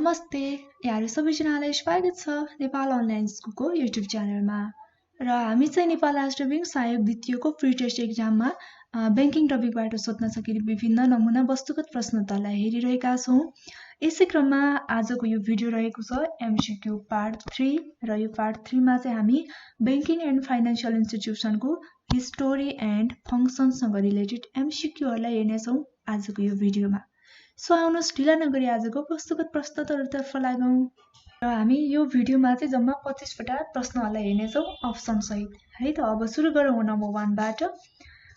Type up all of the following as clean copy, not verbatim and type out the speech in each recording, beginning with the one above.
नमस्ते, यहाँहरु सबैजनालाई स्वागत छ नेपाल अनलाइन स्कुलको युट्युब च्यानलमा। र हामी चाहिँ नेपाल राष्ट्र बैंक सहायक द्वितीयको प्री टेस्ट एक्जाममा बैंकिङ टपिकबाट सोध्न सकिने विभिन्न नमुना वस्तुगत प्रश्नोत्तरलाई हेरिरहेका छौं। यसै क्रममा आजको यो भिडियो रहेको छ एमसीक्यू पार्ट 3 र यो पार्ट 3 मा चाहिँ हामी बैंकिङ एन्ड फाइनान्शियल इन्स्टिट्युसनको हिस्टोरी एन्ड फंक्सनसँग रिलेटेड एमसीक्यूहरुलाई हेर्नेछौं आजको यो भिडियोमा। सो आउनुहोस् ढिला नगरी आजको वस्तुगत प्रश्नोत्तरतर्फ लागौं। र हामी यो भिडियोमा चाहिँ जम्मा 25 वटा प्रश्नहरुलाई हेर्नेछौं अप्सन सहित है त। अब सुरु गरौँ नम्बर 1 बाट।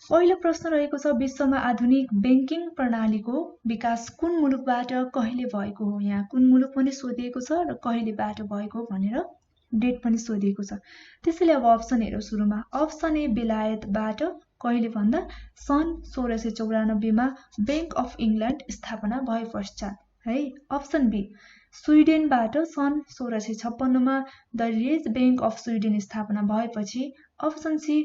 पहिलो प्रश्न रहेको छ विश्वमा आधुनिक बैंकिङ प्रणालीको विकास कुन मुलुकबाट कहिले भएको हो। यहाँ कुन मुलुक पनि सोधिएको छ र कहिलेबाट भएको भनेर डेट पनि सोधिएको छ। त्यसैले अब अप्सन हेरौँ सुरुमा। अप्सन ए बेलायतबाट कहिले भन्दा सन् 1694 मा बैंक अफ इंग्ल्यान्ड स्थापना भए पश्चात है। अप्सन बी स्विडेनबाट सन् 1656 मा the ridge bank of Sweden स्थापना भएपछि। अप्सन सी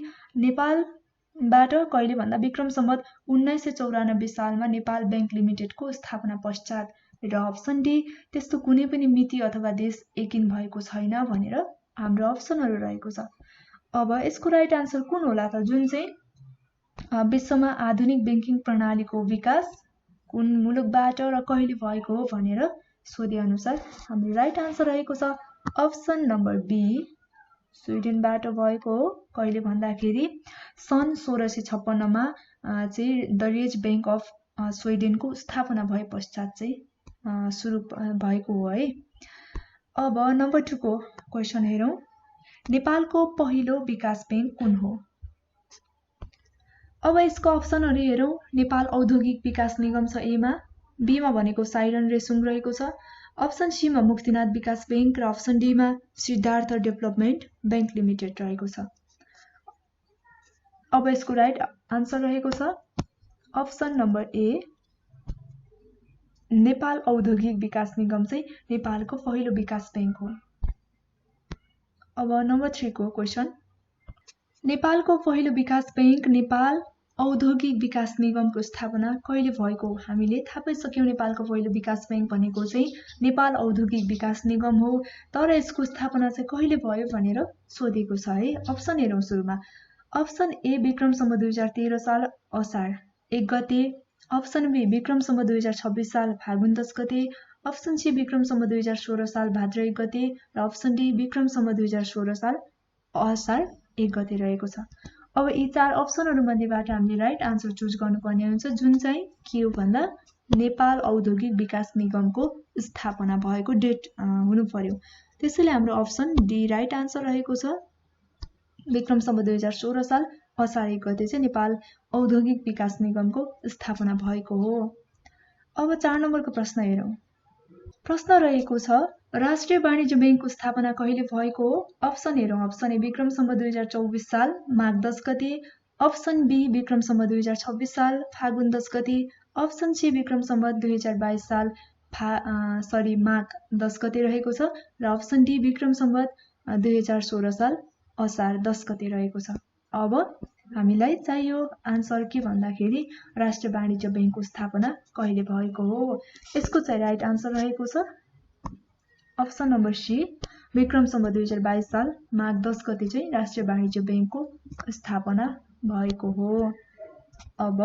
नेपालबाट कहिले भन्दा विक्रम सम्वत 1994 सालमा नेपाल बैंक लिमिटेडको स्थापना पश्चात। र अप्सन डी त्यस्तो कुनै पनि मिति अथवा देश एकिन भएको छैन भनेर हाम्रो अप्सनहरु रहेको छ। अब यसको राइट आन्सर कुन होला त, जुन चाहिँ विश्वमा आधुनिक बैंकिङ प्रणालीको विकास कुन मुलुकबाट र कहिले भएको हो भनेर सोधे अनुसार हाम्रो राइट आन्सर रहेको छ अप्सन नम्बर बी स्विडेनबाट भएको हो। कहिले भन्दाखेरि सन् 1656 मा चाहिँ द रिज बैंक अफ स्विडेनको स्थापना भए पश्चात चाहिँ सुरु भएको हो है। अब नम्बर 2 को क्वेशन हेरौं। नेपालको पहिलो विकास बैंक कुन हो। अब यसको अप्सनहरु हेरौं। नेपाल औद्योगिक विकास निगम छ ए मा, बी मा भनेको साइरन रेसुङ रहेको छ, अप्सन सी मा मुक्तिनाथ विकास बैंक र अप्सन डी मा सिद्धार्थ डेभलपमेन्ट बैंक लिमिटेड रहेको छ। अब यसको राइट आन्सर रहेको छ अप्सन नम्बर ए नेपाल औद्योगिक विकास निगम चाहिँ नेपालको पहिलो विकास बैंक हो। अब नम्बर 3 को क्वेशन। नेपालको पहिलो विकास बैंक नेपाल औद्योगिक विकास निगमको स्थापना कहिले भएको हो। हामीले थाहा पाइसक्यौं नेपालको पहिलो विकास बैंक भनेको चाहिँ नेपाल औद्योगिक विकास निगम हो, तर यसको स्थापना चाहिँ कहिले भयो भनेर सोधेको छ है। अप्सन हेरौं सुरुमा। अप्सन ए विक्रम सम्वत 2013 साल असार 1 गते, अप्सन बी विक्रम सम्वत 2026 साल फागुन 10 गते, अप्सन सी विक्रम सम्वत 2016 साल भाद्र 1 गते र अप्सन डी विक्रम सम्वत 2016 साल असार 1 गते रहेको छ। अब यी 4 अप्सनहरु मध्येबाट हामीले राइट आन्सर चुज गर्नुपर्ने हुन्छ, जुन चाहिँ के हो भन्दा नेपाल औद्योगिक विकास निगमको स्थापना भएको डेट हुनु पर्यो। त्यसैले हाम्रो अप्सन डी राइट आन्सर रहेको छ। विक्रम सम्वत 2016 साल असार 1 गते चाहिँ नेपाल औद्योगिक विकास निगमको स्थापना भएको हो। अब 4 नम्बरको प्रश्न हेरौं। प्रश्न रहेको छ राष्ट्रिय वाणिज्य बैंकको स्थापना कहिले भएको हो। अप्सन हेरौं। अप्सन ए विक्रम सम्वत 2024 साल माघ 10 गते, अप्सन बी विक्रम सम्वत 2026 साल फागुन 10 गते, अप्सन सी विक्रम सम्वत 2022 साल माघ 10 गते रहेको छ र अप्सन डी विक्रम सम्वत 2016 साल असार 10 गते रहेको छ। अब हामीलाई चाहियो आन्सर के भन्दाखेरि राष्ट्रिय वाणिज्य बैंकको स्थापना कहिले भएको हो। यसको चाहिँ राइट आन्सर रहेको छ option number C Vikram Samvat 2022 साल माघ 10 गते चाहिँ राष्ट्रिय वाणिज्य बैंकको स्थापना भएको हो। अब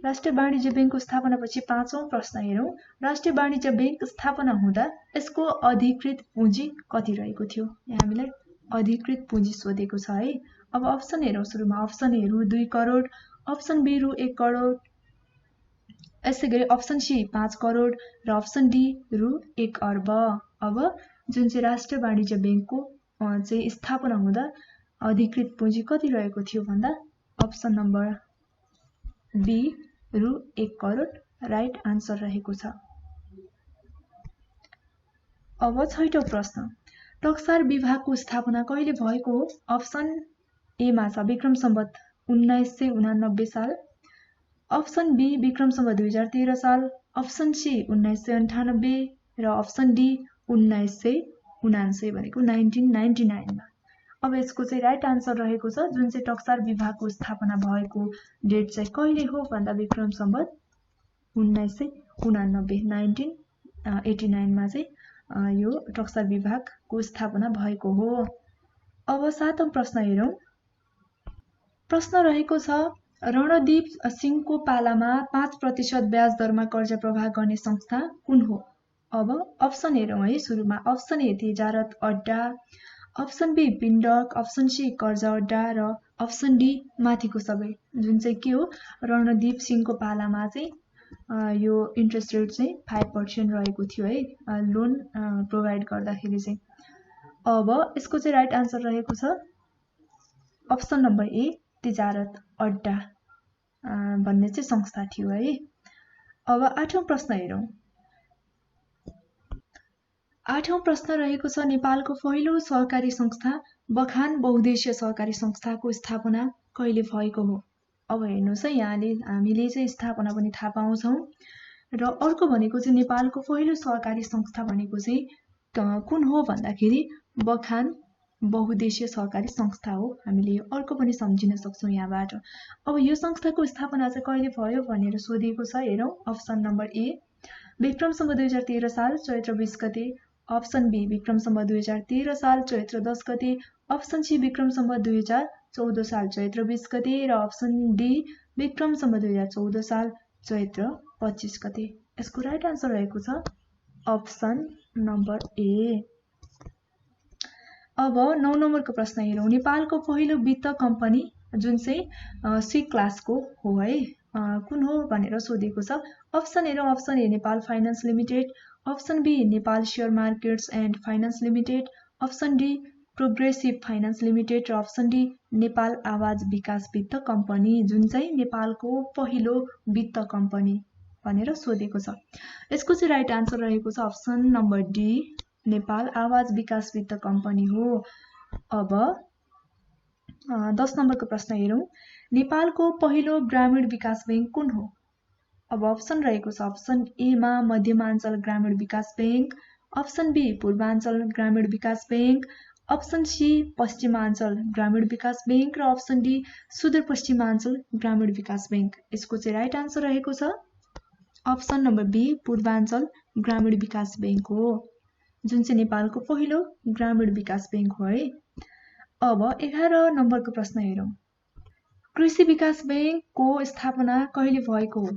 राष्ट्रिय वाणिज्य बैंकको स्थापना पछि 5औं प्रश्न हेरौं। राष्ट्रिय वाणिज्य बैंक स्थापना हुँदा यसको अधिकृत पुँजी कति रहेको थियो। यहाँ हामीलाई अधिकृत पुँजी सोधेको छ है। अब अप्सन हेरौं सुरुमा। अप्सन ए रु 2 करोड, अप्सन बी रु 1 करोड, यसैगरी अप्सन सी 5 करोड र अप्सन डी रु 1 अर्ब। अब जुन चाहिँ राष्ट्रिय वाणिज्य बैंकको चाहिँ स्थापना हुँदा अधिकृत पुँजी कति रहेको थियो भन्दा अप्सन नम्बर बी रु 1 करोड राइट आन्सर रहेको छ। अब 6औं प्रश्न। टक्सार विभागको स्थापना कहिले भएको हो। अप्सन ए मा छ विक्रम सम्वत 1989 साल, अप्सन बी विक्रम सम्वत 2013 साल, अप्सन सी 1998 र अप्सन डी 1979 भनेको 1999 मा। अब यसको चाहिँ राइट आन्सर रहेको छ जुन चाहिँ टक्सार विभागको स्थापना भएको डेट चाहिँ कहिले हो भन्दा विक्रम सम्वत 1989 89 मा चाहिँ यो टक्सा विभागको स्थापना भएको हो। अब 7औं प्रश्न हेरौं। प्रश्न रहेको छ रणदीप सिंहको पालामा 5% ब्याज दरमा कर्जा प्रवाह गर्ने संस्था कुन हो? अब अप्सन हेरौं है। सुरुमा अप्सन ए तेजारत अड्डा, अप्सन बी पिण्डक, अप्सन सी कर्जा अड्डा र अप्सन डी माथिको सबै, जुन चाहिँ के हो रणदीप सिंहको पालामा चाहिँ यो इन्ट्रेस्ट रेट चाहिँ 5% रहेको थियो है लोन प्रोभाइड गर्दाखेरि चाहिँ। अब यसको चाहिँ राइट आन्सर रहेको छ अप्सन नम्बर ए तिजारत अड्डा भन्ने चाहिँ संस्था थियो है। अब 8औं प्रश्न हेरौं। 8औं प्रश्न रहेको छ नेपालको पहिलो सहकारी संस्था बखान बहुद्देश्य सहकारी संस्थाको स्थापना कहिले भएको हो? अब हेर्नुस् है, यहाँले हामीले चाहिँ स्थापना पनि थाहा पाउँछौं र अर्को भनेको चाहिँ नेपालको पहिलो सहकारी संस्था भनेको चाहिँ कुन हो भन्दाखेरि बखान बहुद्देश्य सहकारी संस्था हो। हामीले अर्को पनि सम्झिन सक्छौं यहाँबाट। अब यो संस्थाको स्थापना चाहिँ कहिले भयो भनेर सोधिएको छ। हेरौं अप्सन नम्बर ए विक्रम सम्वत 2013 साल चैत्र 20 गते, अप्सन बी विक्रम सम्वत 2013 साल चैत्र 10 गते, अप्सन सी विक्रम सम्वत 2014 साल चैत्र 20 गते र अप्सन डी विक्रम सम्वत 2014 साल चैत्र 25 गते। यसको राइट आन्सर रहेको छ अप्सन नम्बर ए। अब 9 नम्बरको प्रश्न हेरौं। नेपालको पहिलो वित्त कम्पनी जुन चाहिँ सी क्लासको हो है कुन हो भनेर सोधिएको छ। अप्सन हेरौं। Option A Nepal finance limited, option B Nepal share markets and finance limited, option D progressive finance limited र अप्सन डी नेपाल आवाज विकास वित्त कम्पनी जुन चाहिँ नेपालको पहिलो वित्त कम्पनी भनेर सोधेको छ। यसको चाहिँ राइट आन्सर रहेको छ option number D Nepal Awaz Bikas वित्त कम्पनी हो। अब 10 नम्बरको प्रश्न हेरौं। नेपालको पहिलो ग्रामीण विकास बैंक कुन हो? अब अप्सन रहेको छ अप्सन ए मा मध्यमाञ्चल ग्रामीण विकास बैंक, अप्सन बी पूर्वाञ्चल ग्रामीण विकास बैंक, अप्सन सी पश्चिमाञ्चल ग्रामीण विकास बैंक र अप्सन डी सुदूरपश्चिमाञ्चल ग्रामीण विकास बैंक। यसको चाहिँ राइट आन्सर रहेको छ अप्सन नम्बर बी पूर्वाञ्चल ग्रामीण विकास बैंक हो, जुन चाहिँ नेपालको पहिलो ग्रामीण विकास बैंक हो है। अब 11 नम्बरको प्रश्न हेरौं। कृषि विकास बैंकको स्थापना कहिले भएको हो?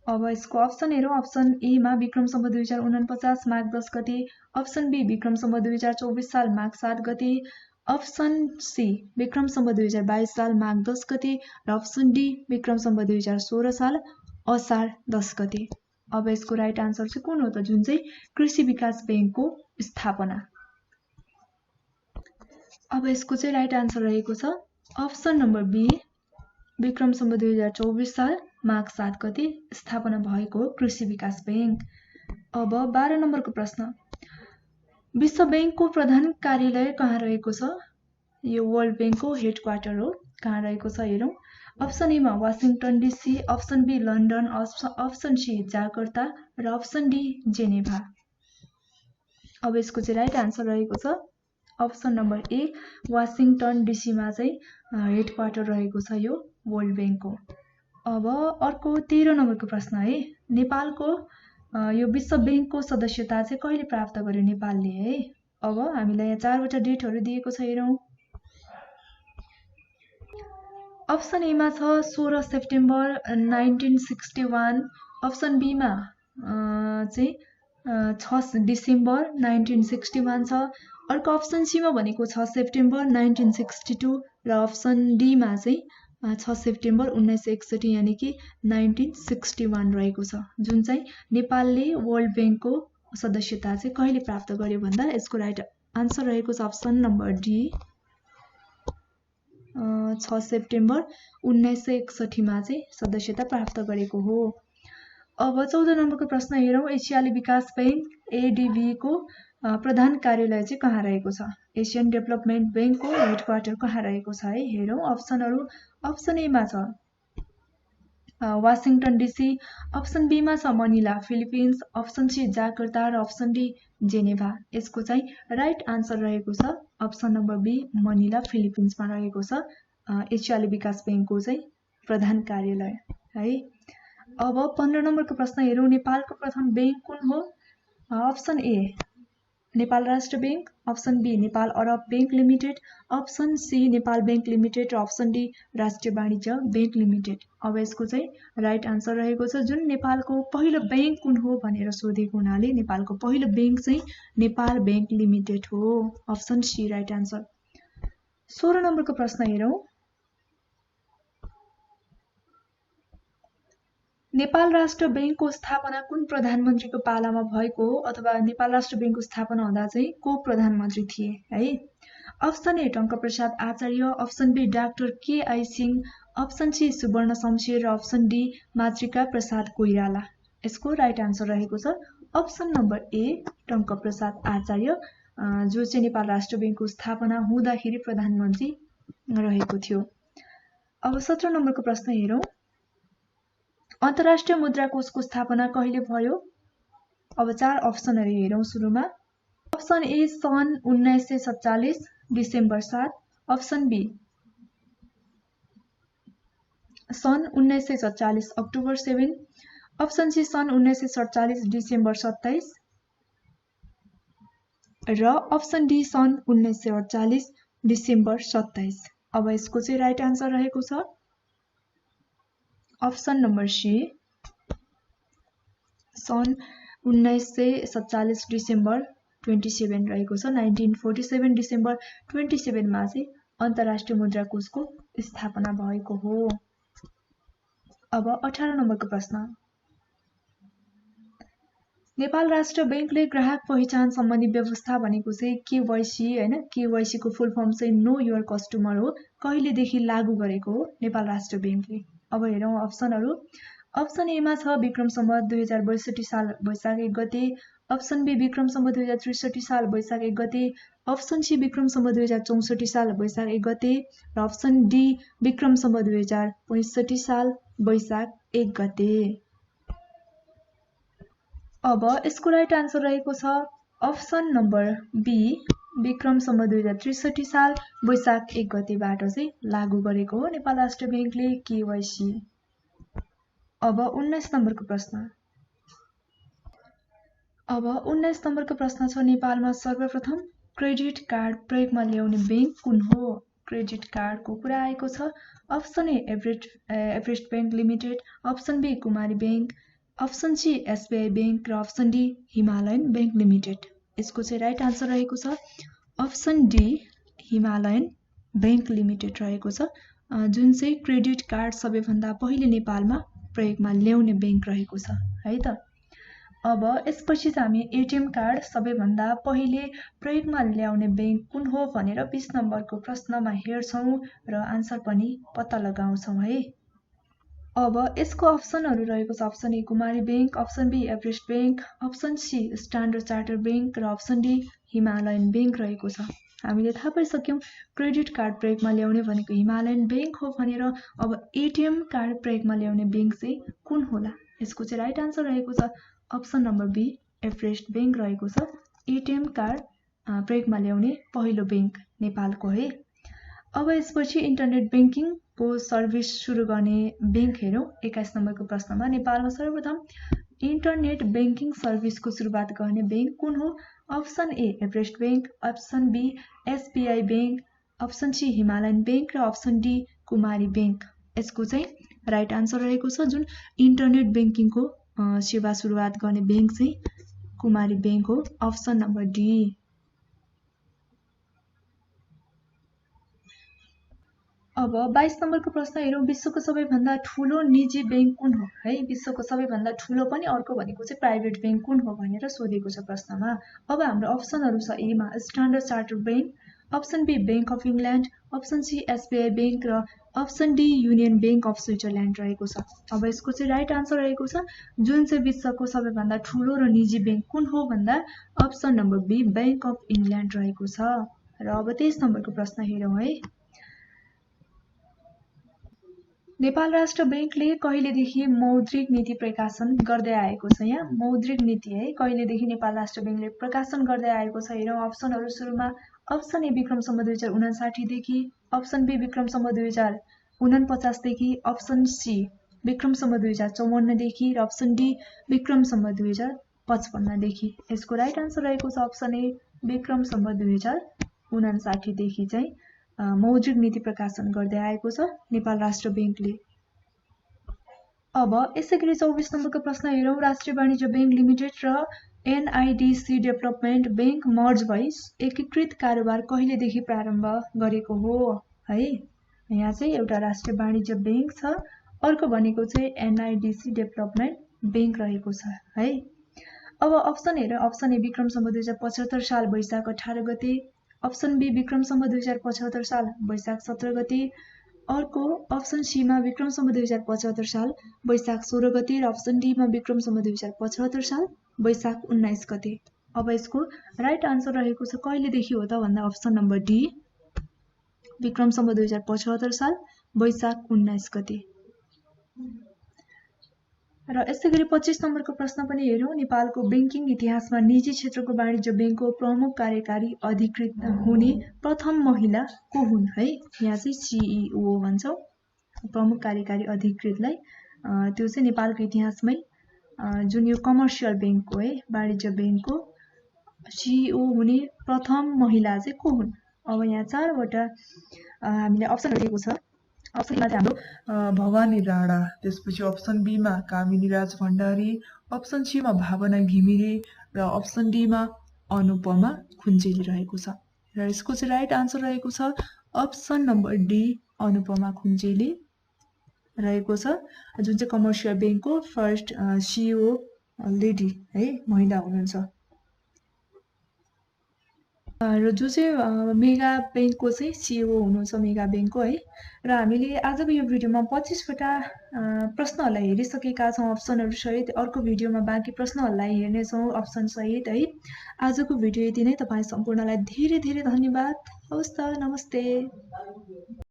अब यसको अप्सन हेरौं। अप्सन ए मा विक्रम सम्वत 2049 माघ 10 गते, अप्सन बी विक्रम सम्वत 2024 साल माघ 7 गते, अप्सन सी विक्रम सम्वत 2022 साल माघ 10 गते र अप्सन डी विक्रम सम्वत 2016 साल असार 10 गते। अब यसको राइट आन्सर चाहिँ कुन हो त जुन चाहिँ कृषि विकास बैंकको स्थापना। अब यसको चाहिँ राइट आन्सर रहेको छ option number B Vikram Samvat 2024 साल माघ 7 गते स्थापना भएको हो कृषि विकास बैंक। अब 12 नम्बरको प्रश्न। विश्व बैंकको प्रधान कार्यालय कहाँ रहेको छ? यो वर्ल्ड बैंकको हेडक्वार्टर हो। कहाँ रहेको छ हेरौं। अप्सन ए मा Washington DC, option B London, option C Jakarta र अप्सन डी जेनेभा। अब यसको चाहिँ राइट आन्सर रहेको छ option number A Washington DC मा चाहिँ हेडक्वार्टर रहेको छ यो वर्ल्ड बैंकको। अब अर्को 13 नम्बरको प्रश्न है। नेपालको यो विश्व बैंकको सदस्यता चाहिँ कहिले प्राप्त गर्यो नेपालले है? अब हामीलाई यहाँ 4 वटा डेटहरु दिएको छ हेरौं। अप्सन ए मा छ 16 सेप्टेम्बर 1961, अप्सन बी मा चाहिँ 6 डिसेम्बर 1961 छ, अर्को अप्सन सी मा भनेको 6 सेप्टेम्बर 1962 र अप्सन डी मा चाहिँ 6 सेप्टेम्बर 1961 यानी कि 1961 रहेको छ, जुन चाहिँ नेपालले वर्ल्ड बैंकको सदस्यता चाहिँ कहिले प्राप्त गर्यो भन्दा यसको राइट आन्सर रहेको छ अप्सन नम्बर डी 6 सेप्टेम्बर 1961 मा चाहिँ सदस्यता प्राप्त गरेको हो। अब 14 नम्बरको प्रश्न हेरौं। एसियाली विकास बैंक एडीबी को प्रधान कार्यालय चाहिँ कहाँ रहेको छ? एसियन डेभलपमेन्ट बैंकको हेडक्वार्टर कहाँ रहेको छ है? हेरौं अप्सनहरु। अप्सन ए मा छ वाशिंगटन डीसी, अप्सन बी मा छ Manila Philippines, option C Jakarta र अप्सन डी जेनेभा। यसको चाहिँ राइट आन्सर रहेको छ अप्सन नम्बर बी मनिला फिलिपिन्समा रहेको छ एसियाली विकास बैंकको चाहिँ प्रधान कार्यालय है। अब 15 नम्बरको प्रश्न हेरौँ। नेपालको प्रथम बैंक कुन हो? Option A Nepal Rastra bank, option B Nepal Arab bank limited, option C Nepal bank limited र option D Rastriya Banijya bank limited. अब यसको चाहिँ राइट आन्सर रहेको छ जुन नेपालको पहिलो बैंक कुन हो भनेर सोधेको हुनाले नेपालको पहिलो बैंक चाहिँ नेपाल बैंक लिमिटेड हो। Option C right answer. 16 नम्बरको प्रश्न हेरौँ। नेपाल राष्ट्र बैंकको स्थापना कुन प्रधानमन्त्रीको पालामा भएको हो अथवा नेपाल राष्ट्र बैंकको स्थापना हुँदा चाहिँ को प्रधानमन्त्री थिए है? Option A Tanka Prasad Acharya, option B doctor K I. Singh, option C Subarna Shamsher र अप्सन डी मातृका प्रसाद कोइराला। यसको राइट आन्सर रहेको छ अप्सन नम्बर ए टंक प्रसाद आचार्य, जो चाहिँ नेपाल राष्ट्र बैंकको स्थापना हुँदाखेरि प्रधानमन्त्री रहेको थियो। अब 17 नम्बरको प्रश्न हेरौँ। अन्तर्राष्ट्रिय मुद्रा कोषको स्थापना कहिले भयो? अब 4 अप्सनहरू हेरौँ सुरुमा। अप्सन ए सन् 1947 डिसेम्बर 7, अप्सन बी सन् 1947 अक्टोबर 7, अप्सन सी सन् 1947 डिसेम्बर 27 र अप्सन डी सन् 1948 डिसेम्बर 27। अब यसको चाहिँ राइट आन्सर रहेको छ अप्सन नम्बर सी सन् 1947 डिसेम्बर 27 रहेको छ। 1947 डिसेम्बर 27 मा चाहिँ अन्तर्राष्ट्रिय मुद्रा कोषको स्थापना भएको हो। अब 18 नम्बरको प्रश्न। नेपाल राष्ट्र बैंकले ग्राहक पहिचान सम्बन्धी व्यवस्था भनेको चाहिँ केवाईसी हैन, केवाईसी को फुल फर्म चाहिँ नो योर कस्टमर हो, कहिलेदेखि लागू गरेको हो नेपाल राष्ट्र बैंकले? अब हेरौँ अप्सनहरू। अप्सन ए मा छ विक्रम सम्वत 2062 साल वैशाख 1 गते, अप्सन बी विक्रम सम्वत 2063 साल वैशाख 1 गते, अप्सन सी विक्रम सम्वत 2064 साल वैशाख 1 गते र अप्सन डी विक्रम सम्वत 2065 साल वैशाख 1 गते। अब यसको राइट आन्सर रहेको छ option number B Vikram Samvat 2063 साल वैशाख 1 गतेबाट चाहिँ लागू गरेको हो नेपाल राष्ट्र बैंकले केवाईसी। अब 19 नम्बरको प्रश्न। अब 19 नम्बरको प्रश्न छ नेपालमा सर्वप्रथम क्रेडिट कार्ड प्रयोगमा ल्याउने बैंक कुन हो? क्रेडिट कार्डको कुरा आएको छ। Option A Everest bank limited, option B Kumari bank, option C SBI bank र option D Himalayan bank limited. यसको चाहिँ राइट आन्सर रहेको छ option D Himalayan bank limited रहेको छ, जुन चाहिँ क्रेडिट कार्ड सबैभन्दा पहिले नेपालमा प्रयोगमा ल्याउने बैंक रहेको छ है त। अब यसपछि चाहिँ हामी एटीएम कार्ड सबैभन्दा पहिले प्रयोगमा ल्याउने बैंक कुन हो भनेर 20 नम्बरको प्रश्नमा हेर्छौं र आन्सर पनि पत्ता लगाउँछौं है। अब यसको अप्सनहरू रहेको छ option A Kumari bank, option B Everest bank, option C Standard charter bank र अप्सन डी हिमालयन बैंक रहेको छ। हामीले थाहा पाइसक्यौं क्रेडिट कार्ड प्रयोगमा ल्याउने भनेको हिमालयन बैंक हो भनेर। अब एटीएम कार्ड प्रयोगमा ल्याउने बैंक चाहिँ कुन होला? यसको चाहिँ राइट आन्सर रहेको छ option number B Everest bank रहेको छ। एटीएम कार्ड प्रयोगमा ल्याउने पहिलो बैंक नेपालको है। अब यसपछि इन्टरनेट बैंकिङ को सर्भिस सुरु गर्ने बैंक हेरौं। 21 नम्बरको प्रश्नमा नेपालमा सर्वप्रथम इन्टरनेट बैंकिङ सर्भिसको सुरुवात गर्ने बैंक कुन हो? Option A Everest bank, option B SBI bank, option C Himalayan bank र अप्सन डी कुमारी बैंक। यसको चाहिँ राइट आन्सर रहेको छ जुन इन्टरनेट बैंकिङको सेवा सुरुवात गर्ने बैंक चाहिँ कुमारी बैंक हो। Option number D. अब 22 नम्बरको प्रश्न हेरौं। विश्वको सबैभन्दा ठूलो निजी बैंक कुन हो है? विश्वको सबैभन्दा ठूलो पनि अर्को भनेको चाहिँ प्राइभेट बैंक कुन हो भनेर सोधेको छ प्रश्नमा। अब हाम्रो अप्सनहरू छ ए मा standard charter bank, option B bank of England, option C SBI bank र option D union bank of Switzerland रहेको छ। अब यसको चाहिँ राइट आन्सर रहेको छ जुन चाहिँ विश्वको सबैभन्दा ठूलो र निजी बैंक कुन हो भन्दा option number B bank of England रहेको छ। र अब 23 नम्बरको प्रश्न हेरौं है। नेपाल राष्ट्र बैंकले कहिलेदेखि मौद्रिक नीति प्रकाशन गर्दै आएको छ? यहाँ मौद्रिक नीति है कहिलेदेखि नेपाल राष्ट्र बैंकले प्रकाशन गर्दै आएको छ हेरौं। अप्सनहरू सुरुमा अप्सन ए विक्रम सम्वत 2059 देखि, अप्सन बी विक्रम सम्वत 2049 देखि, अप्सन सी विक्रमसम्म 2054 देखि र अप्सन डी विक्रमसम्म 2055 देखि। यसको राइट आन्सर रहेको छ अप्सन ए विक्रमसम्म 2059 देखि चाहिँ मौद्रिक नीति प्रकाशन गर्दै आएको छ नेपाल राष्ट्र बैंकले। अब यसैगरी 24 नम्बरको प्रश्न हेरौँ। राष्ट्रिय वाणिज्य बैंक लिमिटेड र एनआईडीसी डेभलपमेन्ट बैंक मर्ज भई एकीकृत कारोबार कहिलेदेखि प्रारम्भ गरेको हो है। यहाँ चाहिँ एउटा राष्ट्रिय वाणिज्य बैंक छ, अर्को भनेको चाहिँ एनआईडीसी डेभलपमेन्ट बैंक रहेको छ है। अब अप्सन हेर, अप्सन ए विक्रमसम्म 2075 साल वैशाख 18 गते, अप्सन बी विक्रमसम्म 2075 साल वैशाख 17 गते, अर्को अप्सन सी मा विक्रमसम्म 2075 साल वैशाख 16 गते र अप्सन डी मा विक्रमसम्म 2075 साल वैशाख 19 गते। अब यसको राइट आन्सर रहेको छ कहिलेदेखि हो त भन्दा अप्सन नम्बर डी विक्रमसम्म 2075 साल वैशाख 19 गते। र यसैगरी 25 नम्बरको प्रश्न पनि हेरौँ। नेपालको बैंकिङ इतिहासमा निजी क्षेत्रको वाणिज्य बैंकको प्रमुख कार्यकारी अधिकृत हुने प्रथम महिला को हुन् है। यहाँ चाहिँ सीईओ भन्छौँ, प्रमुख कार्यकारी अधिकृतलाई। त्यो चाहिँ नेपालको इतिहासमै जुन यो कमर्सियल बैंकको है वाणिज्य बैंकको सीईओ हुने प्रथम महिला चाहिँ को हुन्। अब यहाँ 4वटा हामीले अप्सन दिएको छ। अप्सन एमा चाहिँ हाम्रो भवानी राणा, त्यसपछि अप्सन बी मा कामिनी राज भण्डारी, अप्सन सी मा भावना घिमिरे र अप्सन डी मा अनुपमा खुञ्चेली रहेको छ। र यसको चाहिँ राइट आन्सर रहेको छ अप्सन नम्बर डी अनुपमा खुञ्चेली रहेको छ, जुन चाहिँ कमर्सियल बैंकको फर्स्ट सीईओ लेडी है महिला हुनुहुन्छ। र जो चाहिँ मेगा बैंकको चाहिँ सीईओ हुनुहुन्छ मेगा बैंकको है। र हामीले आजको यो भिडियोमा 25वटा प्रश्नहरूलाई हेरिसकेका छौँ अप्सनहरू सहित। अर्को भिडियोमा बाँकी प्रश्नहरूलाई हेर्नेछौँ अप्सन सहित है। आजको भिडियो यति नै। तपाईँ सम्पूर्णलाई धेरै धेरै धन्यवाद। हवस् त, नमस्ते।